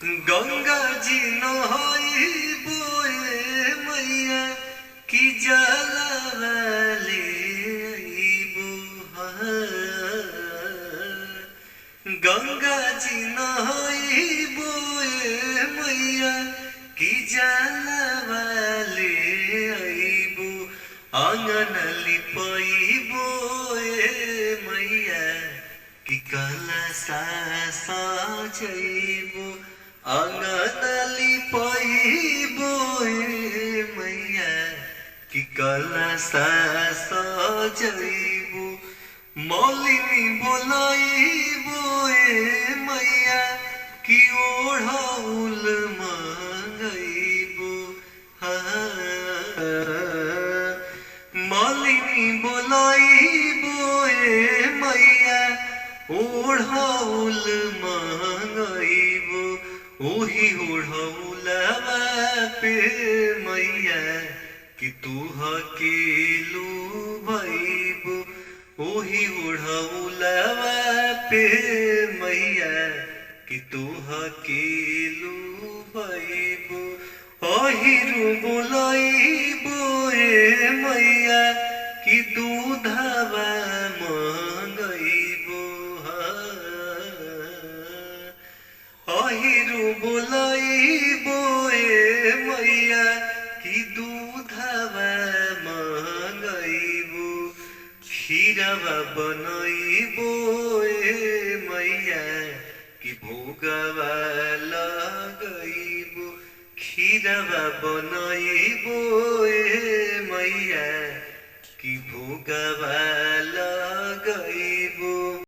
गंगा जी नहाइबो ए मैया की जलवाले आइबो गंगा जी नहाइबो ए मैया की जलवाले आइबो आंगन लिपाइबो ए मैया की कलशा सजाइबो आंगन लिपाइबो ए मैया की कलशा सजाइबो मौलिनी बोलाइबो ए मैया की ओढ़ाउल मांगाइबो मौलिनी बोलाइबो ए मैया ओढ़ाउल मांगाइबो ओही ओढ़ाउलवा पे मैया कि तू हकेलू भइबो ओही ओढ़ाउलवा पे मैया कि तू हकेलू भइबो अहिरु बोलाइबो ए मैया कि दूधवा मांगाइबो अहिरु बोलाइबो ए मैया कि दूधवा मांगाइबो खीरवा बनाइबो ए मैया कि भोगवा लगाइबो खीरवा बनाइबो ए मैया कि भोगवा